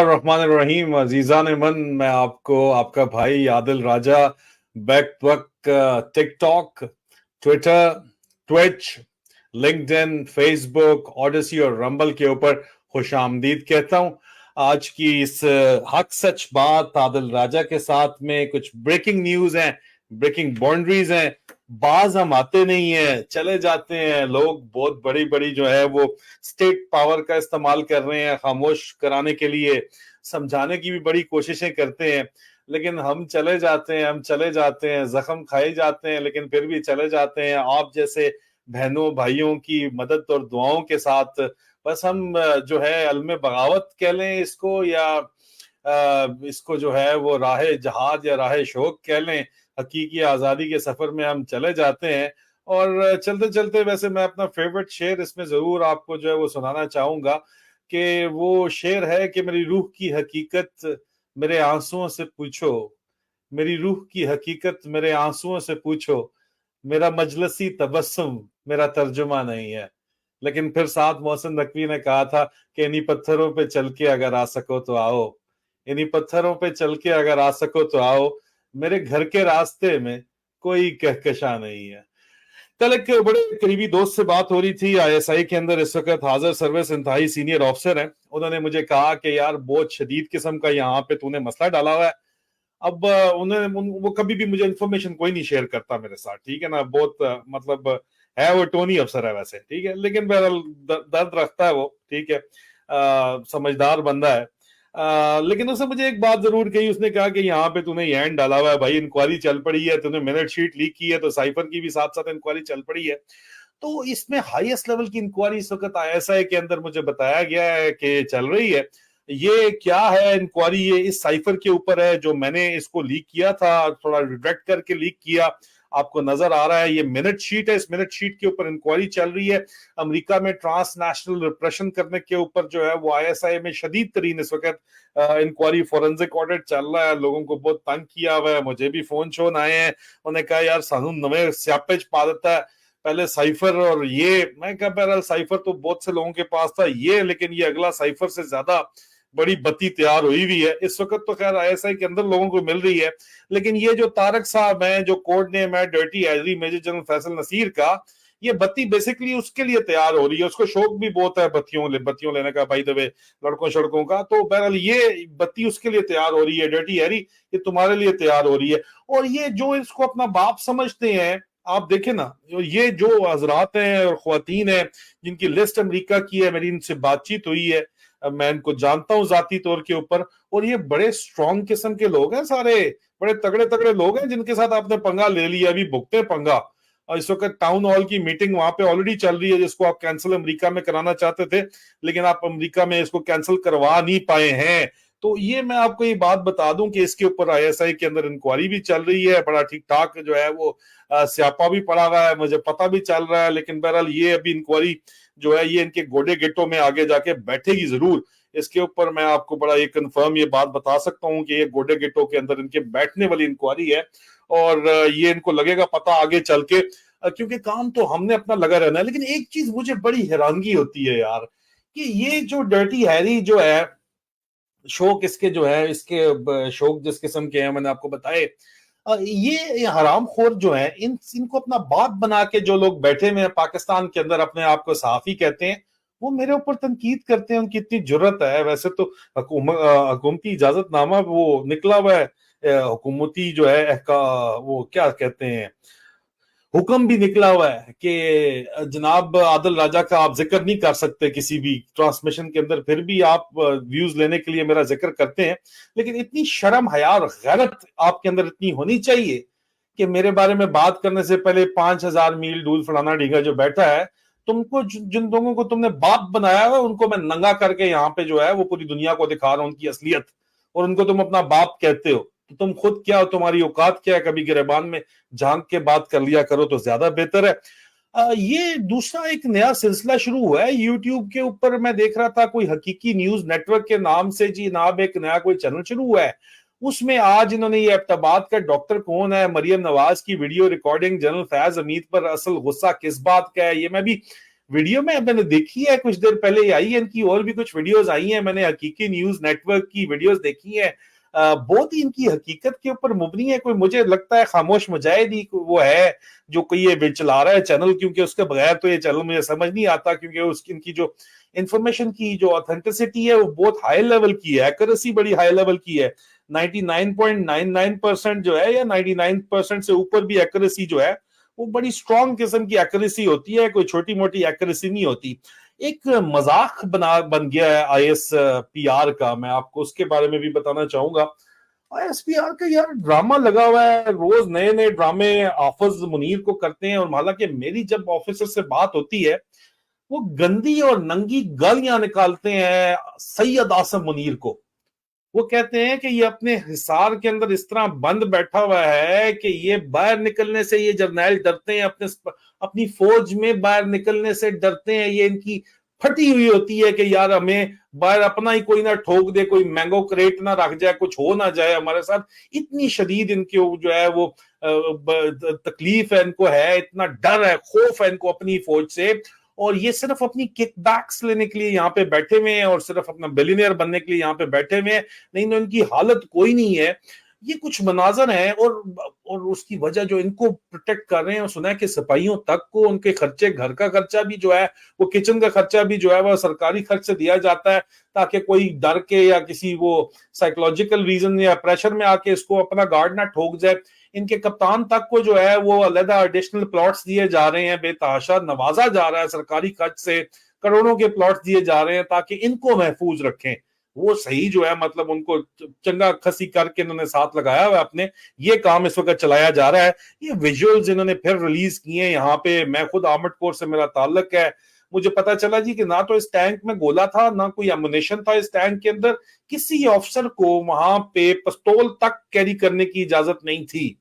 الرحمن الرحیم عزیزان من، میں آپ کو آپ کا بھائی عادل راجہ بیک وقت ٹک ٹاک، ٹویٹر، ٹویچ، لنکڈ ان، فیس بک، آڈیسی اور رمبل کے اوپر خوش آمدید کہتا ہوں۔ آج کی اس حق سچ بات عادل راجہ کے ساتھ میں کچھ بریکنگ نیوز ہیں، بریکنگ باؤنڈریز ہیں۔ بعض ہم آتے نہیں ہیں، چلے جاتے ہیں، لوگ بہت بڑی بڑی جو ہے وہ اسٹیٹ پاور کا استعمال کر رہے ہیں خاموش کرانے کے لیے، سمجھانے کی بھی بڑی کوششیں کرتے ہیں، لیکن ہم چلے جاتے ہیں، زخم کھائے جاتے ہیں، لیکن پھر بھی چلے جاتے ہیں آپ جیسے بہنوں بھائیوں کی مدد اور دعاؤں کے ساتھ۔ بس ہم جو ہے علم بغاوت کہہ لیں اس کو، یا اس کو جو ہے وہ راہ جہاد یا راہ شوق کہہ لیں، حقیقی آزادی کے سفر میں ہم چلے جاتے ہیں۔ اور چلتے چلتے ویسے میں اپنا فیورٹ شعر اس میں ضرور آپ کو جو ہے وہ سنانا چاہوں گا، کہ وہ شعر ہے کہ میری روح کی حقیقت میرے آنسوؤں سے پوچھو، میری روح کی حقیقت میرے آنسوؤں سے پوچھو، میرا مجلسی تبسم میرا ترجمہ نہیں ہے۔ لیکن پھر ساتھ محسن نقوی نے کہا تھا کہ انہی پتھروں پہ چل کے اگر آ سکو تو آؤ، انہی پتھروں پہ چل کے اگر آ سکو تو آؤ، میرے گھر کے راستے میں کوئی کہکشاں نہیں ہے۔ کل ایک بڑے قریبی دوست سے بات ہو رہی تھی، آئی ایس آئی کے اندر اس وقت حاضر سروس انتہائی سینئر آفیسر ہیں۔ انہوں نے مجھے کہا کہ یار بہت شدید قسم کا یہاں پہ تو نے مسئلہ ڈالا ہوا ہے۔ اب وہ کبھی بھی مجھے انفارمیشن کوئی نہیں شیئر کرتا میرے ساتھ، ٹھیک ہے نا، بہت مطلب ہے وہ ٹونی افسر ہے ویسے، ٹھیک ہے، لیکن بہرحال درد رکھتا ہے وہ، ٹھیک ہے، سمجھدار بندہ ہے۔ لیکن اس نے مجھے ایک بات ضرور کہی، اس نے کہا کہ یہاں پہ تو نے یہ اینڈ ڈالا ہوا ہے بھائی، انکوائری چل پڑی ہے، تو نے منٹ شیٹ لیک کی ہے، تو سائفر کی بھی ساتھ ساتھ انکوائری چل پڑی ہے۔ تو اس میں ہائیسٹ لیول کی انکوائری اس وقت آئی ایس آئی کے اندر مجھے بتایا گیا ہے کہ چل رہی ہے۔ یہ کیا ہے انکوائری؟ یہ اس سائفر کے اوپر ہے جو میں نے اس کو لیک کیا تھا، تھوڑا ریڈکٹ کر کے لیک کیا، آپ کو نظر آ رہا ہے یہ منٹ شیٹ ہے، اس منٹ شیٹ کے اوپر انکوائری چل رہی ہے۔ امریکہ میں ٹرانس نیشنل ریپریشن کرنے کے اوپر جو ہے وہ آئی ایس آئی میں شدید ترین اس وقت انکوائری فورنزک آڈٹ چل رہا ہے۔ لوگوں کو بہت تنگ کیا ہوا ہے، مجھے بھی فون شون آئے ہیں، انہوں نے کہا یار سانو نویں سیاپے چ پا دیتا ہے، پہلے سائفر اور یہ، میں کہا بہرحال سائفر تو بہت سے لوگوں کے پاس تھا یہ، لیکن یہ اگلا سائفر سے زیادہ بڑی بتی تیار ہوئی ہوئی ہے اس وقت۔ تو خیر آئی ایس آئی کے اندر لوگوں کو مل رہی ہے، لیکن یہ جو طارق صاحب ہیں، جو کوڈ نیم ہے ڈرٹی ایزری میجر جنرل فیصل نصیر کا، یہ بتی بیسیکلی اس کے لیے تیار ہو رہی ہے، اس کو شوق بھی بہت ہے بتیوں لینے کا، بائی دا وے لڑکوں شڑکوں کا، تو بہرحال یہ بتی اس کے لیے تیار ہو رہی ہے، ڈرٹی ایری یہ تمہارے لیے تیار ہو رہی ہے۔ اور یہ جو اس کو اپنا باپ سمجھتے ہیں، آپ دیکھیں نا، یہ جو حضرات ہیں اور خواتین ہیں جن کی لسٹ امریکہ کی ہے، میری ان سے بات چیت ہوئی ہے، میں ان کو جانتا ہوں ذاتی طور کے اوپر، اور یہ بڑے سٹرونگ قسم کے لوگ ہیں، سارے بڑے تگڑے تگڑے لوگ ہیں جن کے ساتھ آپ نے پنگا لے لیا، ابھی بھگتے پنگا۔ اور اس وقت ٹاؤن ہال کی میٹنگ وہاں پہ آلریڈی چل رہی ہے، جس کو آپ کینسل امریکہ میں کرانا چاہتے تھے، لیکن آپ امریکہ میں اس کو کینسل کروا نہیں پائے ہیں۔ تو یہ میں آپ کو یہ بات بتا دوں کہ اس کے اوپر آئی ایس آئی کے اندر انکوائری بھی چل رہی ہے، بڑا ٹھیک ٹھاک جو ہے وہ سیاپا بھی پڑا ہوا ہے، مجھے پتہ بھی چل رہا ہے، لیکن بہرحال یہ ابھی انکوائری جو ہے یہ ان کے گوڈے گٹوں میں آگے جا کے بیٹھے گی ضرور۔ اس کے اوپر میں آپ کو بڑا یہ کنفرم یہ بات بتا سکتا ہوں کہ یہ گوڈے گٹوں کے اندر ان کے بیٹھنے والی انکوائری ہے، اور یہ ان کو لگے گا پتہ آگے چل کے، کیونکہ کام تو ہم نے اپنا لگا رہنا ہے۔ لیکن ایک چیز مجھے بڑی حیرانگی ہوتی ہے یار، کہ یہ جو ڈرٹی ہیری جو ہے، شوق اس کے جو ہے، اس کے شوق جس قسم کے ہیں میں نے آپ کو بتائے، یہ حرام خور جو ہیں، ان کو اپنا باپ بنا کے جو لوگ بیٹھے ہوئے ہیں پاکستان کے اندر، اپنے آپ کو صحافی کہتے ہیں، وہ میرے اوپر تنقید کرتے ہیں، ان کی اتنی جرت ہے۔ ویسے تو حکومتی اجازت نامہ وہ نکلا ہوا ہے، حکومتی جو ہے وہ کیا کہتے ہیں، حکم بھی نکلا ہوا ہے کہ جناب عادل راجہ کا آپ ذکر نہیں کر سکتے کسی بھی ٹرانسمیشن کے اندر، پھر بھی آپ ویوز لینے کے لیے میرا ذکر کرتے ہیں۔ لیکن اتنی شرم حیا اور غیرت آپ کے اندر اتنی ہونی چاہیے کہ میرے بارے میں بات کرنے سے پہلے 5000 میل دور فلانا ڈھیگا جو بیٹھا ہے، تم کو جن لوگوں کو تم نے باپ بنایا ہوا ان کو میں ننگا کر کے یہاں پہ جو ہے وہ پوری دنیا کو دکھا رہا ہوں ان کی اصلیت، اور ان کو تم اپنا باپ کہتے ہو، تو تم خود کیا ہو، تمہاری اوقات کیا ہے؟ کبھی گریبان میں جھانک کے بات کر لیا کرو تو زیادہ بہتر ہے۔ یہ دوسرا ایک نیا سلسلہ شروع ہوا ہے یوٹیوب کے اوپر، میں دیکھ رہا تھا کوئی حقیقی نیوز نیٹ ورک کے نام سے جی جناب ایک نیا کوئی چینل شروع ہوا ہے، اس میں آج انہوں نے یہ ابتباد کا ڈاکٹر کون ہے، مریم نواز کی ویڈیو ریکارڈنگ، جنرل فیاض حمید پر اصل غصہ کس بات کا ہے، یہ میں بھی वीडियो में मैंने देखी है, कुछ देर पहले ही आई है, इनकी और भी कुछ वीडियोस आई हैं, मैंने हकीकी न्यूज नेटवर्क की वीडियोस देखी हैं, बहुत ही इनकी हकीकत के ऊपर मुबनी है। कोई मुझे लगता है खामोश मुजाहिदी वो है जो कोई ये चला रहा है चैनल, क्योंकि उसके बगैर तो ये चैनल मुझे समझ नहीं आता, क्योंकि उसकी इनकी जो इंफॉर्मेशन की जो ऑथेंटिसिटी है वो बहुत हाई लेवल की है, एक्यूरेसी बड़ी हाई लेवल की है। 99.99% जो है या 99% से ऊपर भी एक्यूरेसी जो है वो बड़ी स्ट्रॉन्ग किस्म की एक्यूरेसी होती है, कोई छोटी मोटी एक्यूरेसी नहीं होती। एक मजाक बन गया है ISPR का, मैं आपको उसके बारे में भी बताना चाहूंगा। ISPR का यार ड्रामा लगा हुआ है, रोज नए नए ड्रामे हाफिज मुनीर को करते हैं। और हालांकि मेरी जब ऑफिसर से बात होती है वो गंदी और नंगी गालियां निकालते हैं सैयद आसम मुनीर को। वो कहते हैं कि ये अपने हिसार के अंदर इस तरह बंद बैठा हुआ है कि ये बाहर निकलने से ये जर्नैल डरते हैं, अपनी फौज में बाहर निकलने से डरते हैं। ये इनकी फटी हुई होती है कि यार हमें बाहर अपना ही कोई ना ठोक दे, कोई मैंगो क्रेट ना रख जाए, कुछ हो ना जाए हमारे साथ। इतनी शदीद इनके जो है वो तकलीफ है इनको, है इतना डर है, खौफ है इनको अपनी फौज से। और ये सिर्फ अपनी किकबैक्स लेने के लिए यहाँ पे बैठे हुए हैं और सिर्फ अपना बिलियनियर बनने के लिए यहाँ पे बैठे हुए हैं, नहीं तो इनकी हालत कोई नहीं है। ये कुछ मनाजर है। और उसकी वजह जो इनको प्रोटेक्ट कर रहे हैं, सुना है कि सिपाहियों तक को उनके खर्चे, घर का खर्चा भी जो है वो, किचन का खर्चा भी जो है वो सरकारी खर्च से दिया जाता है, ताकि कोई डर के या किसी वो साइकोलॉजिकल रीजन या प्रेशर में आके इसको अपना गार्ड ना ठोक जाए। इनके कप्तान तक को जो है वो अलग एडिशनल प्लॉट्स दिए जा रहे हैं, बेतहाशा नवाजा जा रहा है सरकारी खर्च से, करोड़ों के प्लॉट्स दिए जा रहे हैं ताकि इनको महफूज रखें। वो सही जो है मतलब उनको चंगा खसी करके इन्होंने साथ लगाया हुआ अपने, ये काम इस वक्त चलाया जा रहा है। ये विजुअल्स इन्होंने फिर रिलीज किए यहाँ पे। मैं खुद आर्मर्ड कोर से मेरा ताल्लुक है, मुझे पता चला जी कि ना तो इस टैंक में गोला था, ना कोई एमुनेशन था इस टैंक के अंदर। किसी ऑफिसर को वहां पे पिस्तौल तक कैरी करने की इजाजत नहीं थी,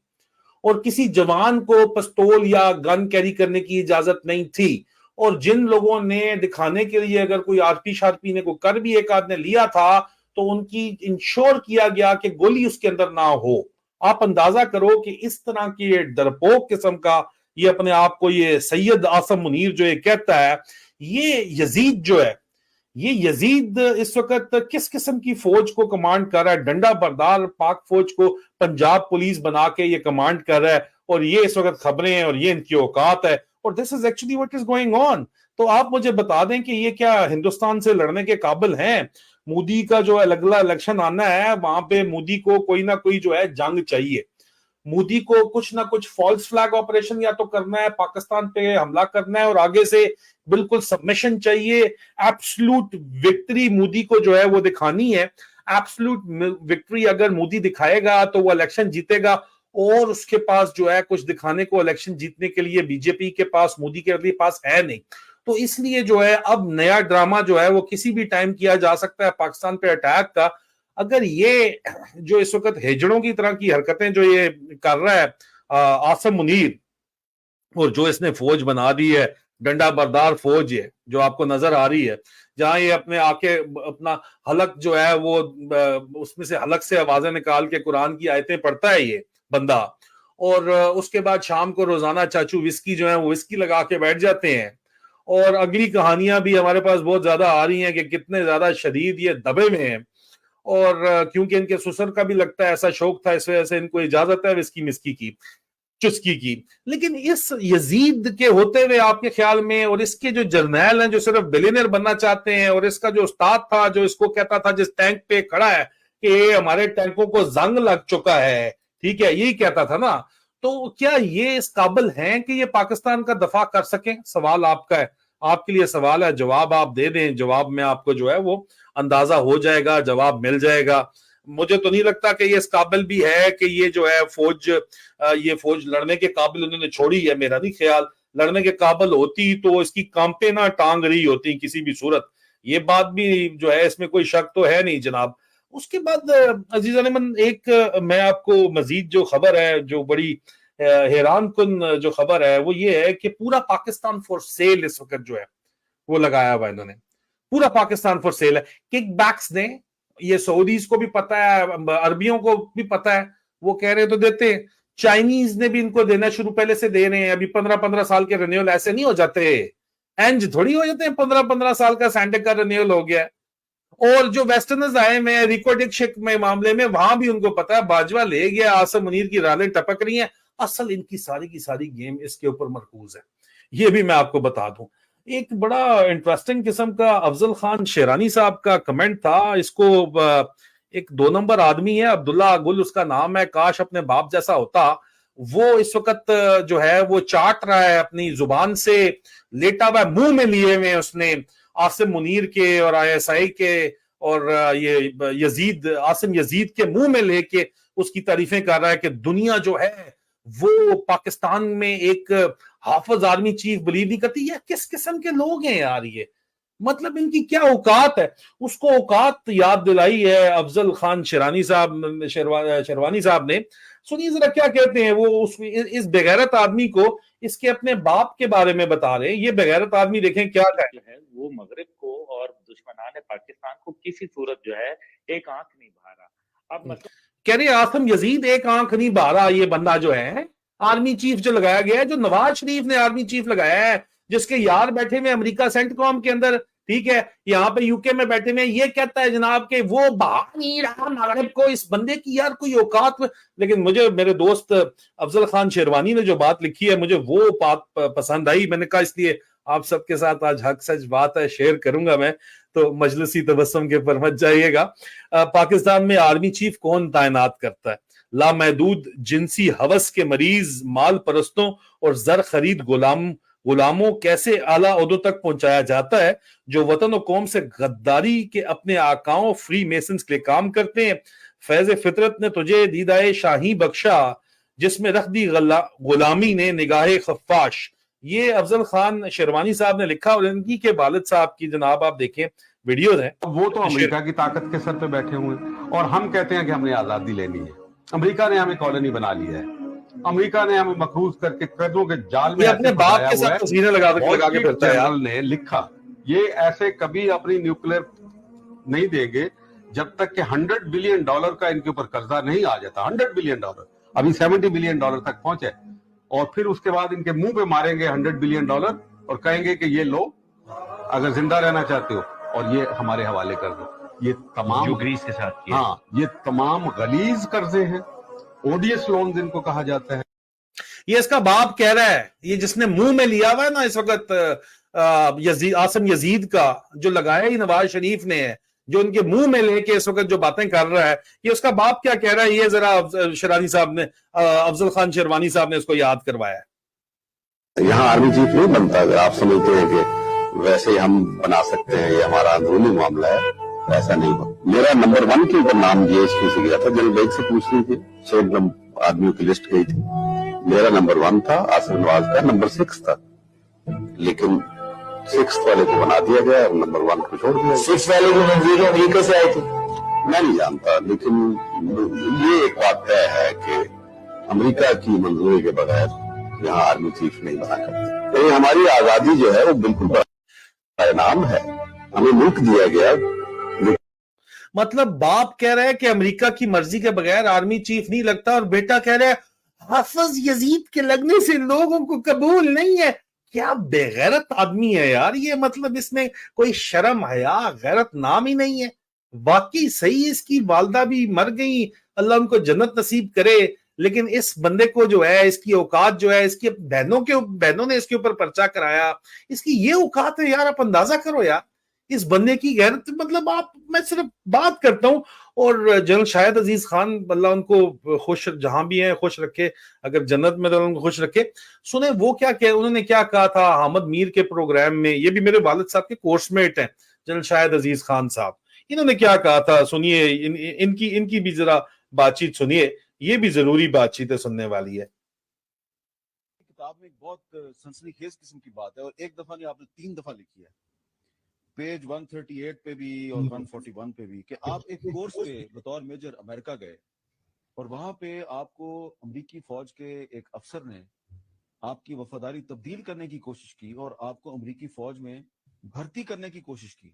और किसी जवान को पिस्तौल या गन कैरी करने की इजाजत नहीं थी। और जिन लोगों ने दिखाने के लिए, अगर कोई आरपी शार्पी ने को कर भी एक आदमी लिया था, तो उनकी इंश्योर किया गया कि गोली उसके अंदर ना हो। आप अंदाजा करो कि इस तरह की डरपोक किस्म का ये अपने आप को ये सैयद आसम मुनीर जो ये कहता है, ये यजीद जो है, ये यजीद इस वक्त किस किस्म की फौज को कमांड कर रहा है, डंडा बरदार पाक फौज को पंजाब पुलिस बना के ये कमांड कर रहा है। और ये इस वक्त खबरें हैं और ये इनकी औकात है, और this is actually what is going on. तो आप मुझे बता दें कि ये क्या हिंदुस्तान से लड़ने के काबिल हैं? मोदी का जो अगला इलेक्शन आना है, वहां पे मोदी को कोई ना कोई जो है जंग चाहिए। मोदी को कुछ ना कुछ फॉल्स फ्लैग ऑपरेशन या तो करना है, पाकिस्तान पे हमला करना है, और आगे से बिल्कुल सबमिशन चाहिए। एब्सोल्यूट विक्ट्री मोदी को जो है वो दिखानी है। एब्सोल्यूट विक्ट्री अगर मोदी दिखाएगा तो वो इलेक्शन जीतेगा, और उसके पास जो है कुछ दिखाने को इलेक्शन जीतने के लिए बीजेपी के पास, मोदी के पास है नहीं। तो इसलिए जो है अब नया ड्रामा जो है वो किसी भी टाइम किया जा सकता है पाकिस्तान पे अटैक का। अगर ये जो इस वक्त हेजड़ों की तरह की हरकतें जो ये कर रहा है आसम मुनीर, और जो इसने फौज बना दी है, डंडा बरदार फौज है जो आपको नजर आ रही है, जहां ये अपने आके अपना हलक जो है वो उसमें से हलक से आवाजें निकाल के कुरान की आयतें पढ़ता है ये बंदा, और उसके बाद शाम को रोजाना चाचू विस्की जो है वो विस्की लगा के बैठ जाते हैं। और अगली कहानियां भी हमारे पास बहुत ज्यादा आ रही हैं कि कितने ज्यादा शदीद ये दबे हुए हैं। और क्योंकि इनके ससुर का भी लगता है ऐसा शौक था, इस वजह से इनको इजाजत है विस्की मिस्की की, चुस्की की। लेकिन इस यजीद के होते हुए आपके ख्याल में, और इसके जो जर्नैल हैं जो सिर्फ बिलियनर बनना चाहते हैं, और इसका जो उस्ताद था जो इसको कहता था जिस टैंक पे खड़ा है कि हमारे टैंकों को जंग लग चुका है, ठीक है, यही कहता था ना, तो क्या ये इस काबिल हैं कि ये पाकिस्तान का दफा कर सकें? सवाल आपका है, आपके लिए सवाल है, जवाब आप दे दें। जवाब में आपको जो है वो अंदाजा हो जाएगा, जवाब मिल जाएगा। मुझे तो नहीं लगता कि ये इस काबिल भी है कि ये जो है ये फौज लड़ने के काबिल उन्होंने छोड़ी है। मेरा नहीं ख्याल, लड़ने के काबिल होती तो इसकी कांपे ना टांग रही होती किसी भी सूरत। ये बात भी जो है इसमें कोई शक तो है नहीं जनाब। उसके बाद अजीज अलीमन, एक मैं आपको मजीद जो खबर है, जो बड़ी हैरान कुन जो खबर है, वो ये है कि पूरा पाकिस्तान फॉर सेल इस वक्त जो है वो लगाया हुआ इन्होंने। पूरा पाकिस्तान फॉर सेल है। किक बैक्स दें, ये सऊदीज को भी पता है, अरबियों को भी पता है, वो कह रहे तो देते हैं। चाइनीज ने भी इनको देना शुरू पहले से दे रहे हैं, अभी 15-15 साल के रिन्यूअल ऐसे नहीं हो जाते, इंज थोड़ी हो जाते हैं 15-15 साल का सैंडक का रिन्यूअल हो गया है। और जो वेस्टर्नर्स आए हुए हैं रिकॉर्डिंग शिक में मामले में, वहां भी उनको पता है बाजवा ले गया, आसम मुनीर की रालें टपक रही हैं। असल इनकी सारी की सारी गेम इसके ऊपर मरकूज है, ये भी मैं आपको बता दूं। एक बड़ा इंटरेस्टिंग किस्म का अफजल खान शेरानी साहब का कमेंट था। इसको एक 2 नंबर आदमी है, अब्दुल्ला गुल उसका नाम है, काश अपने बाप जैसा होता। वो इस वक्त जो है वो चाट रहा है अपनी जुबान से, लेटा हुआ मुंह में लिए हुए उसने आसिम मुनीर के और आईएसआई के और ये यजीद आसिम यजीद के मुंह में लेके उसकी तारीफें कर रहा है कि दुनिया जो है वो पाकिस्तान में एक हाफिज आर्मी चीफ बिलीव नहीं करती। है किस किस्म के लोग हैं यार ये, मतलब इनकी क्या औकात है। उसको औकात याद दिलाई है अफजल खान शेरानी साहब शेरवानी साहब ने। सुनिए जरा क्या कहते हैं वो इस बेगैरत आदमी को इसके अपने बाप के बारे में बता रहे हैं। ये बेगैरत आदमी देखें क्या है वो मगरिब को और दुश्मनान पाकिस्तान को किसी सूरत जो है एक आंख नहीं भा रहा। अब मतलब कह रहे आसम यजीद एक आंख नहीं भा रहा। ये बंदा जो है आर्मी चीफ जो लगाया गया है, जो नवाज शरीफ ने आर्मी चीफ लगाया है, जिसके यार बैठे हुए अमेरिका सेंटकॉम के अंदर, ठीक है, यहाँ पे यूके में बैठे हुए, ये कहता है जनाब के वो बाहर नहीं रहा मगरिब को। इस बंदे की यार कोई औकात। लेकिन मुझे मेरे दोस्त अफजल खान शेरवानी ने जो बात लिखी है मुझे वो बात पसंद आई। मैंने कहा इसलिए आप सबके साथ आज हक सच बात है शेयर करूंगा मैं, तो मजलिसी तबस्सुम के पर मत जाइएगा। पाकिस्तान में आर्मी चीफ कौन तैनात करता है? लामहदूद जिनसी हवस के मरीज, माल परस्तों और जर खरीद गुलामों कैसे आला ओहदों तक पहुंचाया जाता है, जो वतन और कौम से गद्दारी के अपने आकाओं फ्री मेसन्स के लिए काम करते हैं। फैज फितरत ने तुझे दीदाए शाही बख्शा, जिसमें रख दी गुलामी ने निगाहे खफाश। ये अफजल खान शेरवानी साहब ने लिखा और इनकी के वालिद साहब की जनाब आप देखें वीडियोज हैं। वो तो अमेरिका की ताकत के सर पे बैठे हुए हैं और हम कहते हैं कि हमने आजादी लेनी है। अमेरिका ने हमें कॉलोनी बना लिया है, अमेरिका ने हमें मखरूज करके कर्जों के जाल में अपने बाप के साथ तस्वीरें लगा के फिरता है। जनरल ने लिखा ये ऐसे कभी अपनी न्यूक्लियर नहीं देंगे जब तक कि $100 बिलियन का इनके ऊपर कर्जा नहीं आ जाता। $100 बिलियन, अभी $70 बिलियन तक पहुंचे, और फिर उसके बाद इनके मुंह पे मारेंगे $100 बिलियन और कहेंगे कि ये लो अगर जिंदा रहना चाहते हो और ये हमारे हवाले कर दो। ये तमाम जो ग्रीस के साथ किया। हाँ, ये तमाम गलीज कर्जे हैं, ओडीएस लोन्स इनको कहा जाता है। ये इसका बाप कह रहा है, ये जिसने मुंह में लिया हुआ है ना इस वक्त आसम यजीद का, जो लगाया ही नवाज शरीफ ने है, जो उनके मुंह में लेके इस वक्त जो बातें कर रहा है, ये उसका बाप क्या कह रहा है, ये जरा शेरानी साहब ने अफजल खान शेरवानी साहब ने इसको याद करवाया। यहाँ आर्मी चीफ नहीं बनता। अगर आप समझते हैं कि वैसे हम बना सकते हैं, ये हमारा अंदरूनी मामला है, ऐसा नहीं हो। मेरा नंबर 1 के ऊपर नाम जीएसपी से गया था, जनरल बेग से पूछ रही थी, 6 आदमियों की लिस्ट गई थी, मेरा नंबर 1 था, आसिफ नवाज का नंबर 6 था, लेकिन 6 वाले को बना दिया गया और नंबर 1 को छोड़ दिया। 6 वाले को मंजूरी अमेरिका से आई थी, मैं नहीं जानता, लेकिन ये एक बात तय है कि अमेरिका की मंजूरी के बगैर यहाँ आर्मी चीफ नहीं बना करते। तो हमारी आजादी जो है वो बिल्कुल परिणाम है, हमें मुल्क दिया गया। मतलब बाप कह रहा है कि अमेरिका की मर्जी के बगैर आर्मी चीफ नहीं लगता, और बेटा कह रहा है हाफिज यजीद के लगने से लोगों को कबूल नहीं है। क्या बेगैरत आदमी है यार ये, मतलब इसमें कोई शर्म हया गैरत नाम ही नहीं है। वाकई सही इसकी वालदा भी मर गई, अल्लाह उनको जन्नत नसीब करे, लेकिन इस बंदे को जो है इसकी औकात जो है, इसकी बहनों ने इसके ऊपर पर्चा कराया, इसकी ये औकात है यार। आप अंदाजा करो यार इस बंदे की गैरत। मतलब आप, मैं सिर्फ बात करता हूं। और जनरल शाहिद अजीज खान, अल्लाह उनको खुश जहां भी है खुश रखे, अगर जन्नत में तो उनको खुश रखे। सुने वो क्या कह, उन्होंने क्या कहा था हामिद मीर के प्रोग्राम में, ये भी मेरे वालिद साहब के कोर्समेट हैं जनरल शाहिद अजीज खान साहब, इन्होंने क्या कहा था सुनिए, इनकी भी जरा बातचीत सुनिए, ये भी जरूरी बातचीत है, सुनने वाली है। किताब में एक बहुत सनसनीखेज किस्म की बात है, और एक दफा नहीं आपने 3 दफा लिखी है, पेज 138 पे भी और 141 पे भी, कि आप एक कोर्स पे बतौर मेजर अमेरिका गए और वहां पे आपको अमेरिकी फौज के एक अफसर ने आपकी वफादारी तब्दील करने की कोशिश की और आपको अमेरिकी फौज में भर्ती करने की कोशिश की।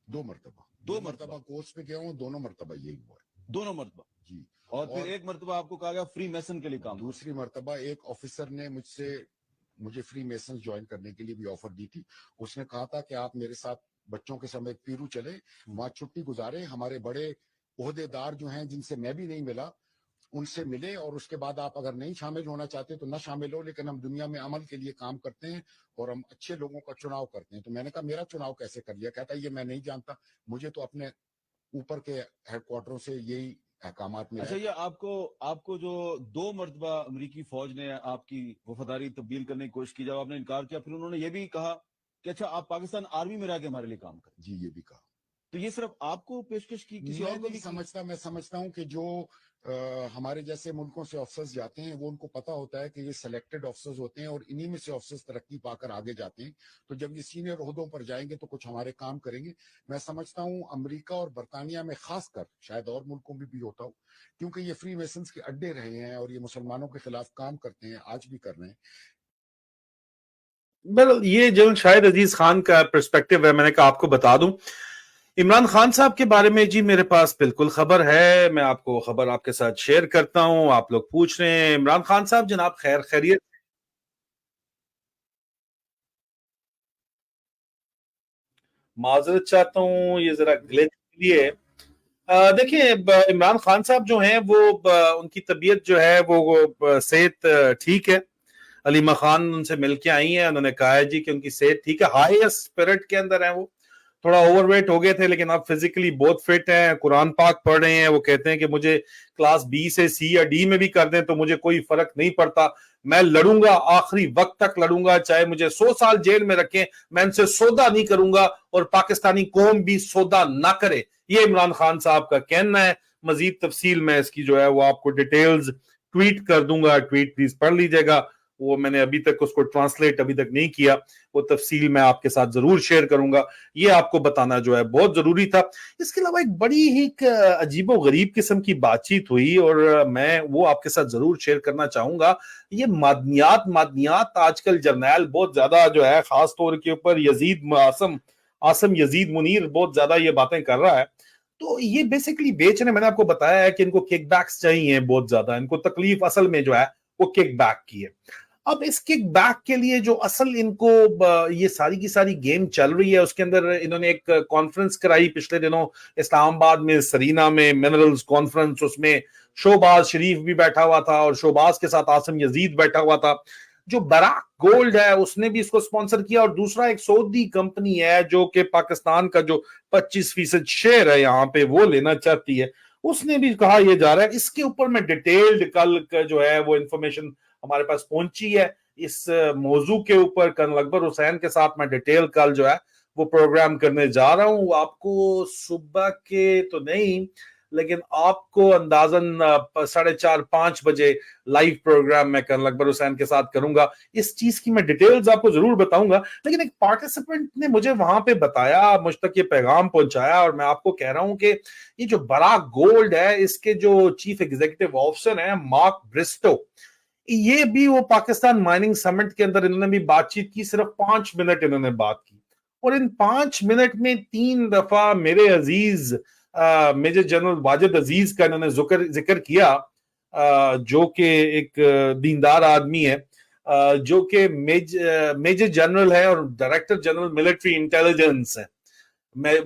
2 मरतबा कोर्स पे गया हूँ, दोनों मरतबा यही हुआ है। 2 मरतबा जी। और फिर एक मरतबा आपको कहा गया फ्री मेसन के लिए काम। दूसरी मरतबा एक ऑफिसर ने मुझसे मुझे फ्री मेसन ज्वाइन करने के लिए भी ऑफर दी थी। उसने कहा था कि आप मेरे साथ बच्चों के समय पीरू चले, वहां छुट्टी गुजारे, हमारे बड़े ओहदेदार जो हैं जिनसे मैं भी नहीं मिला उनसे मिले, और उसके बाद आप अगर नहीं शामिल होना चाहते तो ना शामिल हो, लेकिन हम दुनिया में अमल के लिए काम करते हैं और हम अच्छे लोगों का चुनाव करते हैं। तो मैंने कहा मेरा चुनाव कैसे कर लिया? कहता ये मैं नहीं जानता, मुझे तो अपने ऊपर के हेडक्वार्टरों से यही अहकामात मिले। अच्छा, ये आपको जो 2 मरतबा अमेरिकी फौज ने आपकी वफादारी तब्दील करने की कोशिश की, जब आपने इनकार किया, फिर उन्होंने ये भी कहा कि अच्छा आप पाकिस्तान आर्मी में रह के हमारे लिए काम करें। जी ये भी कहा। तो ये सिर्फ आपको पेशकश की, किसी और को भी समझता? मैं समझता हूँ कि जो हमारे जैसे मुल्कों से ऑफिसर्स जाते हैं वो उनको पता होता है कि ये सिलेक्टेड ऑफिसर्स होते हैं और इन्हीं में से ऑफिसर्स तरक्की पाकर आगे जाते हैं। तो जब ये सीनियर ओहदों पर जाएंगे तो कुछ हमारे काम करेंगे। मैं समझता हूँ अमेरिका और बरतानिया में खासकर, शायद और मुल्कों में भी होता हो, क्योंकि ये फ्री मेसन्स के अड्डे रहे हैं और ये मुसलमानों के खिलाफ काम करते हैं, आज भी कर रहे हैं। वेल, ये जो शाहिद अजीज खान का पर्सपेक्टिव है, मैंने कहा आपको बता दूं। इमरान खान साहब के बारे में जी मेरे पास बिल्कुल खबर है, मैं आपको खबर आपके साथ शेयर करता हूं। आप लोग पूछ रहे हैं इमरान खान साहब जनाब खैर खैरियत? माजरत चाहता हूं, ये जरा ग्लिच के लिए। देखिए, इमरान खान साहब जो हैं वो उनकी तबीयत जो है वो सेहत ठीक है। अलीमा खान उनसे मिलके आई हैं, उन्होंने कहा है जी कि उनकी सेहत ठीक है, हाईएस्ट स्पिरिट के अंदर है। वो थोड़ा ओवरवेट हो गए थे लेकिन अब फिजिकली बहुत फिट हैं, कुरान पाक पढ़ रहे हैं। वो कहते हैं कि मुझे क्लास बी से सी या डी में भी कर दें तो मुझे कोई फर्क नहीं पड़ता, मैं लड़ूंगा, आखिरी वक्त तक लड़ूंगा, चाहे मुझे 100 साल जेल में रखें, मैं इनसे सौदा नहीं करूंगा और पाकिस्तानी कौम भी सौदा ना करे। ये इमरान खान साहब का कहना है। मजीद तफसील मैं इसकी जो है वो आपको डिटेल्स ट्वीट कर दूंगा, ट्वीट प्लीज पढ़ लीजिएगा। वो मैंने अभी तक उसको ट्रांसलेट अभी तक नहीं किया, वो तफसील मैं आपके साथ जरूर शेयर करूंगा। ये आपको बताना जो है बहुत जरूरी था। इसके अलावा एक बड़ी ही एक अजीबो गरीब किस्म की बातचीत हुई और मैं वो आपके साथ जरूर शेयर करना चाहूंगा। ये मादनियात आजकल जर्नैल बहुत ज्यादा जो है, खास तौर के ऊपर यजीद आसम यजीद मुनीर बहुत ज्यादा ये बातें कर रहा है। तो ये बेसिकली बेच रहे, मैंने आपको बताया है कि इनको किकबैक्स चाहिए बहुत ज्यादा, इनको तकलीफ असल में जो है वो किकबैक की है। अब इस किक बैक के लिए जो असल इनको ये सारी की सारी गेम चल रही है, उसके अंदर इन्होंने एक कॉन्फ्रेंस कराई पिछले दिनों इस्लामाबाद में, सरीना में, मिनरल्स कॉन्फ्रेंस। उसमें शोबाज शरीफ भी बैठा हुआ था और शोबाज के साथ आसिम यजीद बैठा हुआ था। जो बराक गोल्ड है उसने भी इसको स्पॉन्सर किया और दूसरा एक सऊदी कंपनी है जो कि पाकिस्तान का जो 25% शेयर है यहाँ पे वो लेना चाहती है, उसने भी कहा ये जा रहा है। इसके ऊपर मैं डिटेल्ड कल का जो है वो इंफॉर्मेशन हमारे पास पहुंची है इस मौजू के ऊपर। कर्नल अकबर हुसैन के साथ मैं डिटेल कल जो है वो प्रोग्राम करने जा रहा हूं। आपको सुबह के तो नहीं लेकिन आपको अंदाजन 4:30-5 बजे लाइव प्रोग्राम मैं कर्नल अकबर हुसैन के साथ करूंगा। इस चीज की मैं डिटेल्स आपको जरूर बताऊंगा। लेकिन एक पार्टिसिपेंट ने मुझे वहां पे बताया, मुझ तक ये पैगाम पहुंचाया और मैं आपको कह रहा हूं कि ये जो बराक गोल्ड है इसके जो चीफ एग्जीक्यूटिव ऑफिसर है मार्क ब्रिस्टो, ये भी वो पाकिस्तान माइनिंग समिट के अंदर इन्होंने भी बातचीत की। सिर्फ 5 मिनट इन्होंने बात की और इन 5 मिनट में 3 दफा मेरे अजीज मेजर जनरल वाजिद अजीज का इन्होंने जिक्र किया, जो कि एक दीनदार आदमी है, जो कि मेजर जनरल है और डायरेक्टर जनरल मिलिट्री इंटेलिजेंस है।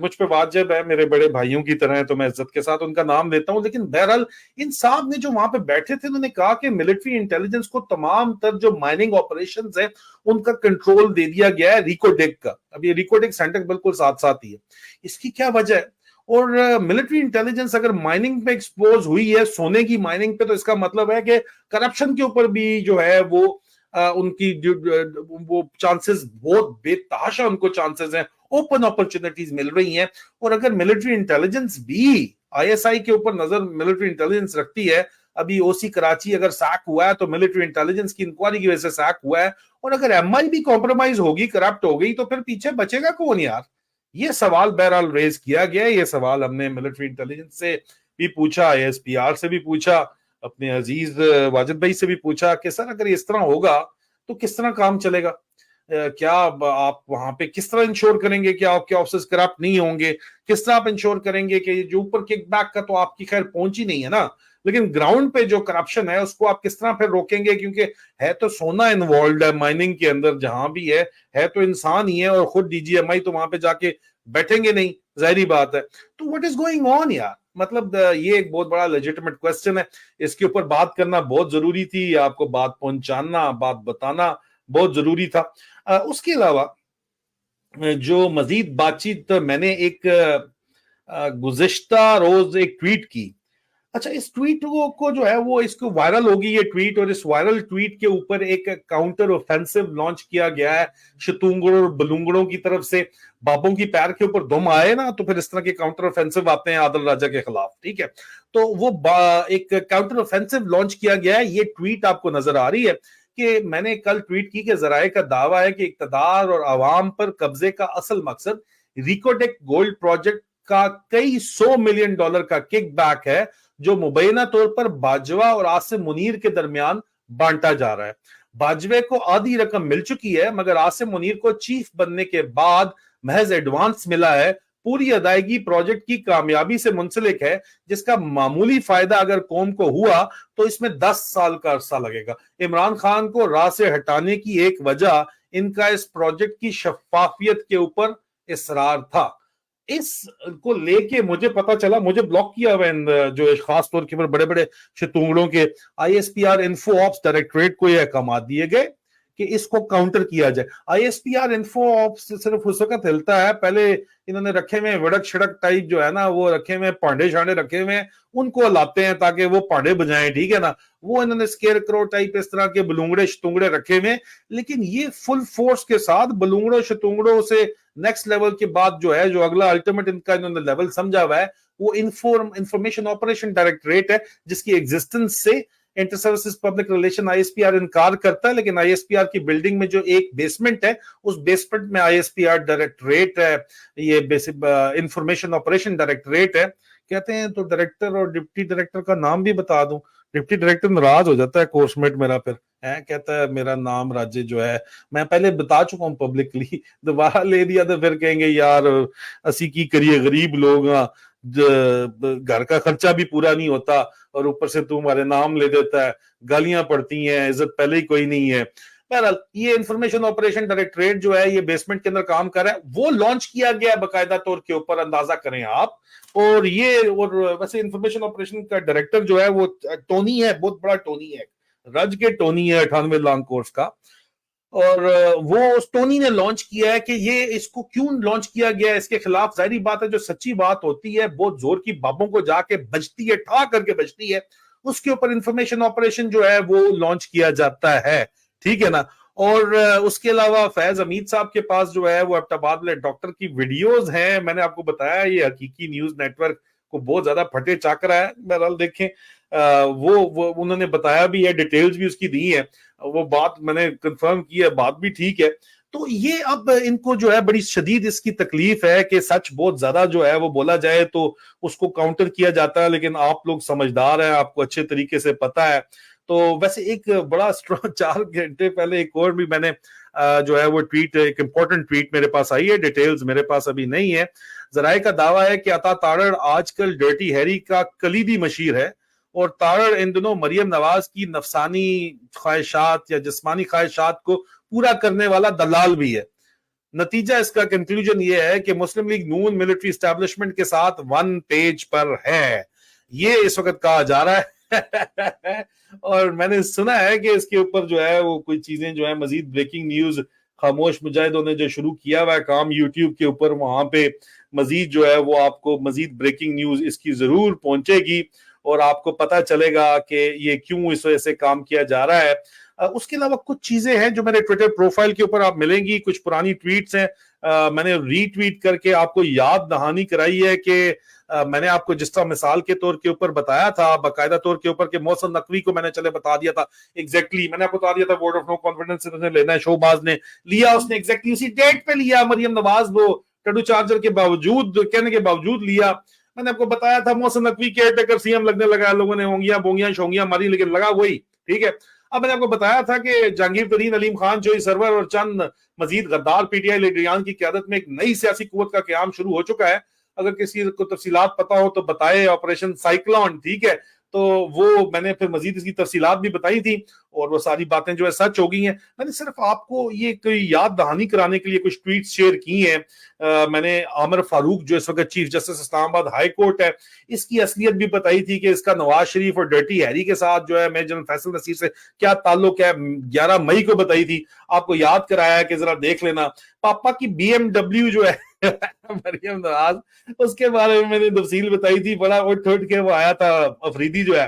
मुझ पे वाजिब है, मेरे बड़े भाइयों की तरह है, तो मैं इज्जत के साथ उनका नाम लेता हूं। लेकिन बहरहाल इन साहब ने जो वहां पे बैठे थे उन्होंने कहा कि मिलिट्री इंटेलिजेंस को तमाम तर जो माइनिंग ऑपरेशंस है उनका कंट्रोल दे दिया गया है रिकोडेक का। अब ये रिकोडेक सेंटर बिल्कुल साथ साथ ही है, इसकी क्या वजह है? और मिलिट्री इंटेलिजेंस अगर माइनिंग पे एक्सपोज हुई है, सोने की माइनिंग पे, तो इसका मतलब है कि करप्शन के ऊपर भी जो है वो उनकी वो चांसेस बहुत बेतहाशा उनको चांसेस हैं, ओपन अपॉर्चुनिटीज मिल रही हैं। और अगर मिलिट्री इंटेलिजेंस भी आईएसआई के ऊपर नजर मिलिट्री इंटेलिजेंस रखती है, अभी ओसी कराची अगर सैक हुआ है तो मिलिट्री इंटेलिजेंस की इंक्वायरी की वजह से सैक हुआ है, और अगर एमआई भी कॉम्प्रोमाइज होगी, करप्ट हो गई, तो फिर पीछे बचेगा कौन यार? ये सवाल बहरहाल रेज किया गया है। ये सवाल हमने मिलिट्री इंटेलिजेंस से भी पूछा, एएसपीआर से भी पूछा, अपने अजीज वाजिद भाई से भी पूछा कि सर अगर इस तरह होगा तो किस तरह काम चलेगा। کیا آپ وہاں پہ کس طرح انشور کریں گے کہ آپ کے آفسز کرپٹ نہیں ہوں گے, کس طرح آپ انشور کریں گے کہ جو اوپر کک بیک کا تو آپ کی خیر پہنچ ہی نہیں ہے نا, لیکن گراؤنڈ پہ جو کرپشن ہے اس کو آپ کس طرح پھر روکیں گے, کیونکہ ہے تو سونا انوالوڈ ہے مائننگ کے اندر, جہاں بھی ہے تو انسان ہی ہے, اور خود ڈی جی ایم آئی تو وہاں پہ جا کے بیٹھیں گے نہیں, ظاہری بات ہے. تو واٹ از گوئنگ آن یار, مطلب یہ ایک بہت بڑا لیجیٹمیٹ کوسچن ہے, اس کے اوپر بات کرنا بہت ضروری تھی, آپ کو بات پہنچانا, بات بتانا بہت ضروری تھا. اس کے علاوہ جو مزید بات چیت میں نے ایک گزشتہ روز ایک ٹویٹ کی, اچھا اس ٹویٹ کو جو ہے وہ اس کو وائرل ہوگی یہ ٹویٹ, اور اس وائرل ٹویٹ کے اوپر ایک کاؤنٹر اوفینسو لانچ کیا گیا ہے شتونگڑوں اور بلونگڑوں کی طرف سے. بابوں کی پیر کے اوپر دم آئے نا تو پھر اس طرح کے کاؤنٹر اوفینسو آتے ہیں عادل راجہ کے خلاف, ٹھیک ہے. تو وہ ایک کاؤنٹر اوفینسو لانچ کیا گیا ہے. یہ ٹویٹ آپ کو نظر آ رہی ہے کہ میں نے کل ٹویٹ کی کہ ذرائع کا دعویٰ ہے کہ اقتدار اور عوام پر قبضے کا اصل مقصد ریکوڈیک گولڈ پروجیکٹ کا کئی $100 ملین کا کک بیک ہے جو مبینہ طور پر باجوہ اور عاصم منیر کے درمیان بانٹا جا رہا ہے. باجوے کو آدھی رقم مل چکی ہے, مگر عاصم منیر کو چیف بننے کے بعد محض ایڈوانس ملا ہے. پوری ادائیگی پروجیکٹ کی کامیابی سے منسلک ہے, جس کا معمولی فائدہ اگر قوم کو ہوا تو اس میں 10 سال کا عرصہ لگے گا. عمران خان کو راہ سے ہٹانے کی ایک وجہ ان کا اس پروجیکٹ کی شفافیت کے اوپر اصرار تھا. اس کو لے کے مجھے پتا چلا, مجھے بلاک کیا ہوا جو خاص طور کے بڑے بڑے شتونگڑوں کے آئی ایس پی آر انفو آپس ڈائریکٹوریٹ کو یہ احکامات دیے گئے کہ اس کو کاؤنٹر کیا جائے. آئی ایس پی آر انفو آپس صرف اس وقت ہلتا ہے, پہلے انہوں نے رکھے ہوئے وڑک شڑک ٹائپ جو ہے نا وہ رکھے ہوئے, پانڈے شانڈے رکھے ہوئے, ان کو لاتے ہیں تاکہ وہ پانڈے بجائیں, ٹھیک ہے نا. وہ انہوں نے اسکیئر کرو ٹائپ اس طرح کے بلونگڑے شتونگڑے رکھے ہوئے, لیکن یہ فل فورس کے ساتھ بلونگڑوں شتونگڑوں سے نیکسٹ لیول کے بعد جو ہے, جو اگلا الٹیمیٹ ان کا انہوں نے لیول سمجھا ہوا ہے, وہ انفارمیشن آپریشن ڈائریکٹوریٹ ہے, جس کی ایگزسٹنس سے inter services public relation I S P R انکار کرتا ہے. لیکن آئی ایس پی آر کی بلڈنگ میں جو ایک بیسمنٹ ہے, اس بیسمنٹ میں I S P R directorate ہے, یہ بیسک انفارمیشن آپریشن ڈائریکٹوریٹ ہے. کہتے ہیں تو ڈائریکٹر اور ڈپٹی ڈائریکٹر کا نام بھی بتا دوں. ڈپٹی ڈائریکٹر ناراض ہو جاتا ہے کورس میٹ میرا, پھر کہتا ہے میرا نام راجے جو ہے, میں پہلے بتا چکا ہوں پبلکلی, دوبارہ لے دیا تو پھر کہیں گے یار اسی کی کریے غریب لوگ, گھر کا خرچہ بھی پورا نہیں ہوتا اور اوپر سے تو ہمارے نام لے دیتا ہے, گالیاں پڑتی ہیں, عزت پہلے ہی کوئی نہیں ہے. بہرحال یہ انفارمیشن آپریشن ڈائریکٹوریٹ جو ہے یہ بیسمنٹ کے اندر کام کر رہا ہے, وہ لانچ کیا گیا باقاعدہ طور کے اوپر, اندازہ کریں آپ. اور یہ اور ویسے انفارمیشن آپریشن کا ڈائریکٹر جو ہے وہ ٹونی ہے, بہت بڑا ٹونی ہے, رج کے ٹونی ہے 98 لانگ کورس کا. اور وہ اس ٹونی نے لانچ کیا ہے کہ یہ اس کو کیوں لانچ کیا گیا ہے, اس کے خلاف ظاہری بات ہے جو سچی بات ہوتی ہے بہت زور کی بابوں کو جا کے بجتی ہے, ٹھا کر کے بجتی ہے, اس کے اوپر انفارمیشن آپریشن جو ہے وہ لانچ کیا جاتا ہے, ٹھیک ہے نا. اور اس کے علاوہ فیض حمید صاحب کے پاس جو ہے وہ ایبٹآباد والے ڈاکٹر کی ویڈیوز ہیں. میں نے آپ کو بتایا یہ حقیقی نیوز نیٹ ورک کو بہت زیادہ پھٹے چاکرا ہے, بہرحال دیکھیں وہ انہوں نے بتایا بھی ہے, ڈیٹیلز بھی اس کی دی ہے, وہ بات میں نے کنفرم کی ہے, بات بھی ٹھیک ہے. تو یہ اب ان کو جو ہے بڑی شدید اس کی تکلیف ہے کہ سچ بہت زیادہ جو ہے وہ بولا جائے تو اس کو کاؤنٹر کیا جاتا ہے, لیکن آپ لوگ سمجھدار ہیں, آپ کو اچھے طریقے سے پتا ہے. تو ویسے ایک بڑا 4 گھنٹے پہلے ایک اور بھی میں نے جو ہے وہ ٹویٹ, ایک امپورٹنٹ ٹویٹ میرے پاس آئی ہے, ڈیٹیلز میرے پاس ابھی نہیں ہے. ذرائع کا دعویٰ ہے کہ عطا تارڑ آج کل ڈرٹی ہیری کا کلیدی مشیر ہے, اور تارڑ ان دنوں مریم نواز کی نفسانی خواہشات یا جسمانی خواہشات کو پورا کرنے والا دلال بھی ہے. نتیجہ اس کا کنکلوژن یہ ہے کہ مسلم لیگ نون ملٹری اسٹیبلشمنٹ کے ساتھ 1 پیج پر ہے, یہ اس وقت کہا جا رہا ہے. اور میں نے سنا ہے کہ اس کے اوپر جو ہے وہ کوئی چیزیں جو ہے مزید بریکنگ نیوز خاموش مجاہدوں نے جو شروع کیا ہوا ہے کام یوٹیوب کے اوپر, وہاں پہ مزید جو ہے وہ آپ کو مزید بریکنگ نیوز اس کی ضرور پہنچے گی, اور آپ کو پتا چلے گا کہ یہ کیوں اس وجہ سے کام کیا جا رہا ہے. اس کے علاوہ کچھ چیزیں ہیں جو میرے ٹویٹر پروفائل کے اوپر آپ ملیں گی, کچھ پرانی ٹویٹس ہیں, میں نے ری ٹویٹ کر کے آپ کو یاد دہانی کرائی ہے کہ میں نے آپ کو جس طرح مثال کے طور کے اوپر بتایا تھا باقاعدہ طور کے اوپر کہ محسن نقوی کو میں نے چلے بتا دیا تھا ایگزیکٹلی, میں نے آپ کو بتا دیا تھا ووٹ آف نو کانفیڈنس لینا ہے, شہباز نے لیا, اس نے ایگزیکٹلی اسی ڈیٹ پہ لیا, مریم نواز وہ ٹڈو چارجر کے باوجود کہنے کے باوجود لیا. میں نے آپ کو بتایا تھا Mohsin Naqvi caretaker C M لگنے لگا, لوگوں نے ہونگیاں بونگیاں شونگیاں ماری, لیکن لگا وہی, ٹھیک ہے. اب میں نے آپ کو بتایا تھا کہ جہانگیر ترین علیم خان جوئی سرور اور چند مزید غدار پی ٹی آئی لیڈریان کی قیادت میں ایک نئی سیاسی قوت کا قیام شروع ہو چکا ہے. اگر کسی کو تفصیلات پتا ہو تو بتائے. آپریشن سائیکلون, ٹھیک ہے, تو وہ میں نے پھر مزید اس کی تفصیلات بھی بتائی تھی اور وہ ساری باتیں جو ہے سچ ہو گئی ہیں. میں نے صرف آپ کو یہ کوئی یاد دہانی کرانے کے لیے کچھ ٹویٹس شیئر کی ہیں. میں نے عامر فاروق جو اس وقت چیف جسٹس اسلام آباد ہائی کورٹ ہے, اس کی اصلیت بھی بتائی تھی کہ اس کا نواز شریف اور ڈرٹی ہیری کے ساتھ جو ہے میجر جنرل فیصل نصیر سے کیا تعلق ہے. 11 مئی کو بتائی تھی, آپ کو یاد کرایا ہے کہ ذرا دیکھ لینا. پاپا کی بی ایم ڈبلیو جو ہے مریم نواز, اس کے بارے میں نے تفصیل بتائی تھی. بڑا اٹھ کے وہ آیا تھا افریدی جو ہے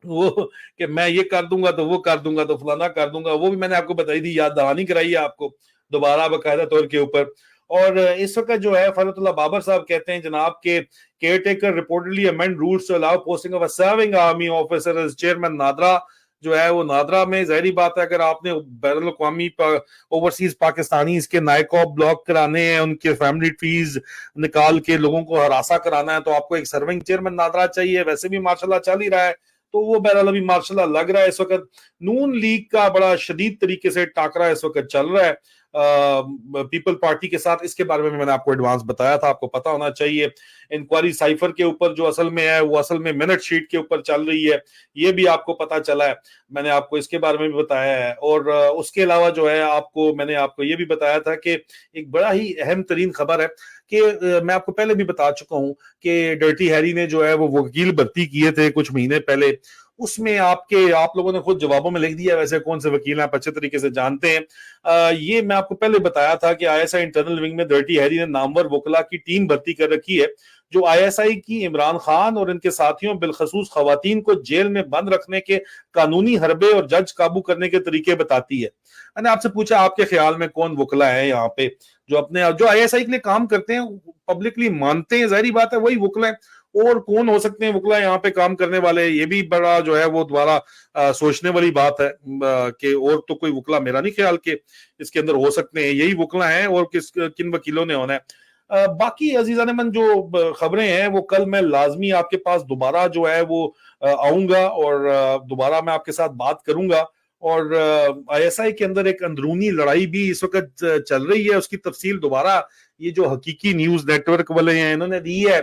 وہ, کہ میں یہ کر دوں گا تو وہ کر دوں گا تو فلانا کر دوں گا. وہ بھی میں نے آپ کو بتائی تھی, یاد دہانی کرائی ہے آپ کو دوبارہ باقاعدہ طور کے اوپر. اور اس وقت جو ہے فرحت اللہ بابر صاحب کہتے ہیں جناب کے caretaker reportedly amend rules to allow posting of a serving army officer as chairman NADRA. جو ہے وہ نادرا میں ظاہری بات ہے اگر آپ نے بین الاقوامی اوورسیز پاکستانیز کے نائکوب بلاک کرانے ہیں, ان کے فیملی ٹریز نکال کے لوگوں کو ہراساں کرانا ہے, تو آپ کو ایک سرونگ چیئرمین نادرا چاہیے. ویسے بھی ماشاء اللہ چل ہی رہا ہے, تو وہ بہرحال ابھی ماشاء اللہ لگ رہا ہے. اس وقت نون لیگ کا بڑا شدید طریقے سے ٹاکرا اس وقت چل رہا ہے پیپل پارٹی کے ساتھ. اس کے بارے میں نے آپ کو ایڈوانس بتایا تھا, آپ کو پتا ہونا چاہیے. انکوائری سائفر کے اوپر جو اصل میں ہے وہ اصل میں منٹ شیٹ کے اوپر چل رہی ہے, یہ بھی آپ کو پتا چلا ہے. میں نے آپ کو اس کے بارے میں بھی بتایا ہے. اور اس کے علاوہ جو ہے آپ کو میں نے آپ کو یہ بھی بتایا تھا کہ ایک بڑا ہی اہم ترین خبر ہے کہ میں آپ کو پہلے بھی بتا چکا ہوں کہ ڈرٹی ہیری نے جو ہے وہ وکیل بھرتی کیے تھے کچھ مہینے پہلے. اس میں آپ لوگوں نے خود جوابوں میں لکھ دیا, ویسے کون سے وکیل ہیں آپ اچھے طریقے سے جانتے ہیں. یہ میں آپ کو پہلے بتایا تھا کہ I S I internal wing میں ڈرٹی ہیری نے نامور وکلا کی ٹیم بھرتی کر رکھی ہے جو آئی ایس آئی کی عمران خان اور ان کے ساتھیوں بالخصوص خواتین کو جیل میں بند رکھنے کے قانونی حربے اور جج قابو کرنے کے طریقے بتاتی ہے. میں نے آپ سے پوچھا آپ کے خیال میں کون وکلا ہے یہاں پہ جو آئی ایس آئی کے لیے کام کرتے ہیں, پبلکلی مانتے ہیں, ظاہری بات ہے وہی وکلا ہے. اور کون ہو سکتے ہیں وکلا یہاں پہ کام کرنے والے, یہ بھی بڑا جو ہے وہ دوبارہ سوچنے والی بات ہے کہ اور تو کوئی وکلا میرا نہیں خیال کہ اس کے اندر ہو سکتے ہیں, یہی وکلا ہیں. اور کن وکیلوں نے ہونا ہے. باقی عزیزان من جو خبریں ہیں وہ کل میں لازمی آپ کے پاس دوبارہ جو ہے وہ آؤں گا اور دوبارہ میں آپ کے ساتھ بات کروں گا. اور آئی ایس آئی کے اندر ایک اندرونی لڑائی بھی اس وقت چل رہی ہے, اس کی تفصیل دوبارہ یہ جو حقیقی نیوز نیٹ ورک والے ہیں انہوں نے دی ہے.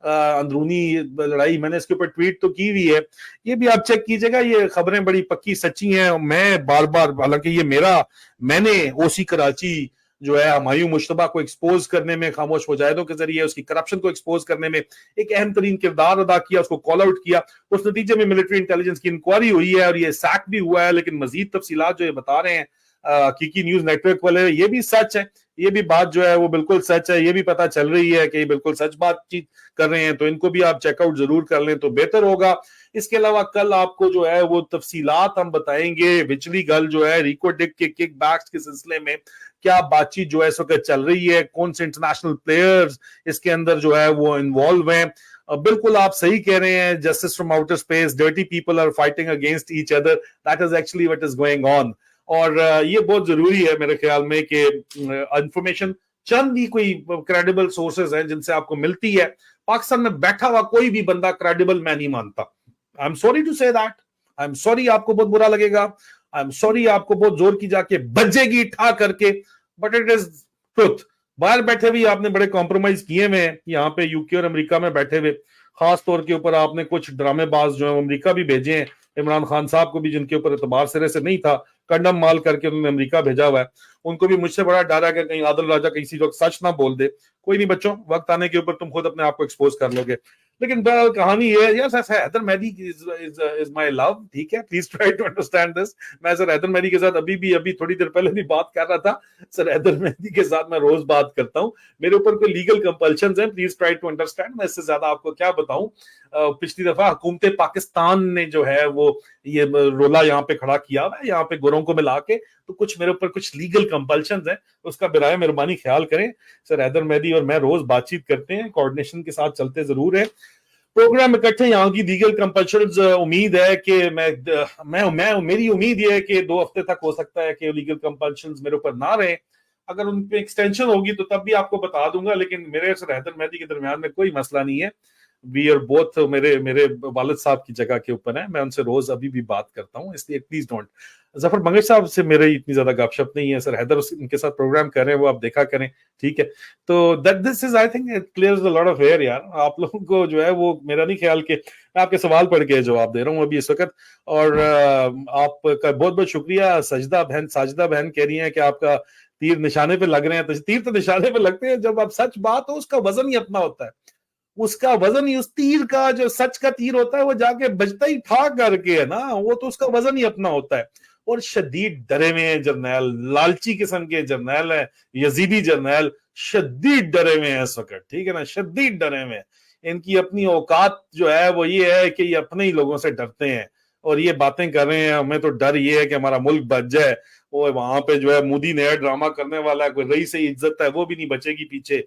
اندرونی لڑائی میں نے اس کے اوپر ٹویٹ تو کی ہوئی ہے, یہ بھی آپ چیک کیجئے گا. یہ خبریں بڑی پکی سچی ہیں. میں بار بار, حالانکہ یہ میں نے او سی کراچی جو ہے ہمایوں مشتبہ کو ایکسپوز کرنے میں خاموش مجاہدوں کے ذریعے اس کی کرپشن کو ایکسپوز کرنے میں ایک اہم ترین کردار ادا کیا, اس کو کال آؤٹ کیا. اس نتیجے میں ملٹری انٹیلیجنس کی انکوائری ہوئی ہے اور یہ سیک بھی ہوا ہے. لیکن مزید تفصیلات جو یہ بتا رہے ہیں حقیقی نیوز نیٹ ورک والے, یہ بھی سچ ہے, یہ بھی بات جو ہے وہ بالکل سچ ہے. یہ بھی پتا چل رہی ہے کہ یہ بالکل سچ بات چیت کر رہے ہیں, تو ان کو بھی آپ چیک آؤٹ ضرور کر لیں تو بہتر ہوگا. اس کے علاوہ کل آپ کو جو ہے وہ تفصیلات ہم بتائیں گے. وچلی گل جو ہے ریکو ڈک کے کک بیکس کے سلسلے میں کیا بات چیت جو ہے اس وقت چل رہی ہے, کون سے انٹرنیشنل پلیئرز اس کے اندر جو ہے وہ انوالو ہیں. بالکل آپ صحیح کہہ رہے ہیں, justice from outer space, dirty people are fighting against each other, that is actually what is going on. اور یہ بہت ضروری ہے میرے خیال میں کہ انفارمیشن چند ہی کوئی کریڈیبل سورسز ہیں جن سے آپ کو ملتی ہے. پاکستان میں بیٹھا ہوا کوئی بھی بندہ کریڈیبل میں نہیں مانتا. آئی ایم سوری ٹو سے دیٹ, آئی ایم سوری, آپ کو بہت برا لگے گا, آئی ایم سوری, آپ کو بہت زور کی جا کے بجے گی ٹھا کر کے, بٹ اٹ از ٹروتھ. باہر بیٹھے ہوئے آپ نے بڑے کمپرومائز کیے ہوئے ہیں, یہاں پہ یو کے اور امریکہ میں بیٹھے ہوئے خاص طور کے اوپر آپ نے کچھ ڈرامے باز جو ہیں امریکہ بھی بھیجے ہیں. عمران خان صاحب کو بھی جن کے اوپر اعتبار سرے سے نہیں تھا, کنڈم مال کر کے انہوں نے امریکہ بھیجا ہوا ہے. ان کو بھی مجھ سے بڑا ڈر ہے کہ کہیں عادل راجہ کسی وقت سچ نہ بول دے. کوئی نہیں بچوں, وقت آنے کے اوپر تم خود اپنے آپ کو ایکسپوز کر لو گے. لیکن بہرحال کہانی یہ ہے, یس حیدر مہدی از مائی لو, ٹھیک ہے, please try to understand this. میں سر حیدر مہدی کے ساتھ ابھی تھوڑی دیر پہلے بھی بات کر رہا تھا. سر حیدر مہدی کے ساتھ میں روز بات کرتا ہوں, میرے اوپر کوئی لیگل کمپلشنز ہیں, پلیز ٹرائی ٹو انڈرسٹینڈ. میں اس سے زیادہ آپ کو کیا بتاؤں. پچھلی دفعہ حکومت پاکستان نے جو ہے وہ یہ رولا یہاں پہ کھڑا کیا ہوا ہے, یہاں پہ گوروں کو ملا کے, تو کچھ میرے اوپر کچھ لیگل کمپلشنز ہیں, اس کا برائے مہربانی خیال کریں. سر حیدر مہدی اور میں روز بات چیت کرتے ہیں, کوآرڈینیشن کے ساتھ چلتے ضرور ہیں پروگرام اکٹھے. یہاں کی لیگل کمپلشنز امید ہے کہ میری امید یہ ہے کہ 2 ہفتے تک ہو سکتا ہے کہ لیگل کمپلشنز میرے اوپر نہ رہیں. اگر ان پہ ایکسٹینشن ہوگی تو تب بھی آپ کو بتا دوں گا, لیکن میرے سر حیدر مہدی کے درمیان میں کوئی مسئلہ نہیں ہے. वी आर बोथ, मेरे वालिद साहब की जगह के ऊपर है, मैं उनसे रोज अभी भी बात करता हूँ, इसलिए प्लीज डोंट। जफर मंगेश साहब से मेरे इतनी ज्यादा गपशप नहीं है, सर हैदर उनके साथ प्रोग्राम कर रहे हैं, वो आप देखा करें, ठीक है। तो that this is I think it clears a lot of air यार। आप लोगों को जो है वो मेरा नहीं ख्याल कि मैं आपके सवाल पढ़ के जवाब दे रहा हूँ अभी इस वक्त। और आपका बहुत बहुत शुक्रिया। साजिदा बहन कह रही है कि आपका तीर निशाने पे लग रहे हैं। तो तीर तो निशाने पे लगते हैं जब आप सच बात हो, उसका वजन ही अपना होता है, उसका वजन ही, उस तीर का जो सच का तीर होता है वो जाके बजता ही ठा करके है ना, वो तो उसका वजन ही अपना होता है। और शदीद डरे हुए हैं जर्नैल, लालची किस्म के जर्नैल है, यजीदी जर्नैल शदीद डरे हुए हैं इस वक्त, ठीक है ना, शदीद डरे हुए हैं। इनकी अपनी औकात जो है वो ये है कि ये अपने ही लोगों से डरते हैं और ये बातें कर रहे हैं, हमें तो डर ये है कि हमारा मुल्क बच जाए। वो वहां पे जो है मोदी नया ड्रामा करने वाला है, कोई रही से इज्जत है वो भी नहीं बचेगी पीछे,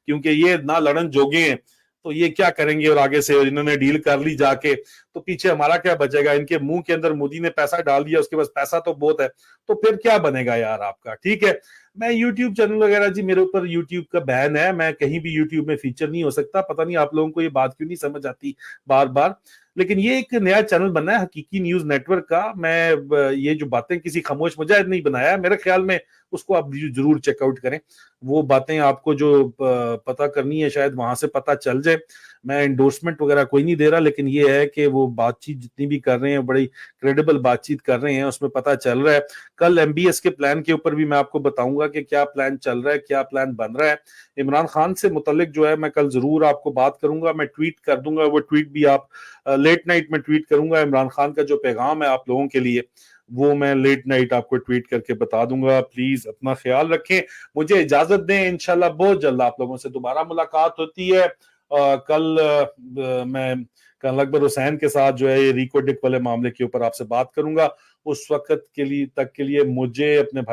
क्योंकि ये ना लड़न जोगे हैं, तो ये क्या करेंगे। और आगे से इन्होंने डील कर ली जाके, तो पीछे हमारा क्या बचेगा। इनके मुंह के अंदर मोदी ने पैसा डाल दिया, उसके पास पैसा तो बहुत है, तो फिर क्या बनेगा यार आपका, ठीक है। मैं यूट्यूब चैनल वगैरह जी, मेरे ऊपर यूट्यूब का बैन है, मैं कहीं भी यूट्यूब में फीचर नहीं हो सकता। पता नहीं आप लोगों को ये बात क्यों नहीं समझ आती बार बार, लेकिन ये एक नया चैनल बना है हकीकी न्यूज नेटवर्क का। मैं ये जो बातें किसी खामोश मुजाहिद नहीं बनाया, मेरे ख्याल में उसको आप जरूर चेकआउट करें। वो बातें आपको जो पता करनी है शायद वहां से पता चल जाए। मैं एंडोर्समेंट वगैरह कोई नहीं दे रहा, लेकिन ये है कि वो बातचीत जितनी भी कर रहे हैं बड़ी क्रेडिबल बातचीत कर रहे हैं, उसमें पता चल रहा है। कल MBS के प्लान के ऊपर भी मैं आपको बताऊंगा कि क्या प्लान चल रहा है, क्या प्लान बन रहा है। इमरान खान से मुतल्लिक जो है मैं कल जरूर आपको बात करूंगा, मैं ट्वीट कर दूंगा, वो ट्वीट भी आप लेट नाइट में ट्वीट करूंगा। इमरान खान का जो पैगाम है आप लोगों के लिए, वो मैं लेट नाइट आपको ट्वीट करके बता दूंगा। प्लीज अपना ख्याल रखें, मुझे इजाजत दें, इंशाल्लाह बहुत जल्द आप लोगों से दोबारा मुलाकात होती है। कल मैं कल अकबर हुसैन के साथ जो है ये रिको डिक वाले मामले के ऊपर आपसे बात करूंगा। उस वक्त के लिए मुझे अपने भाई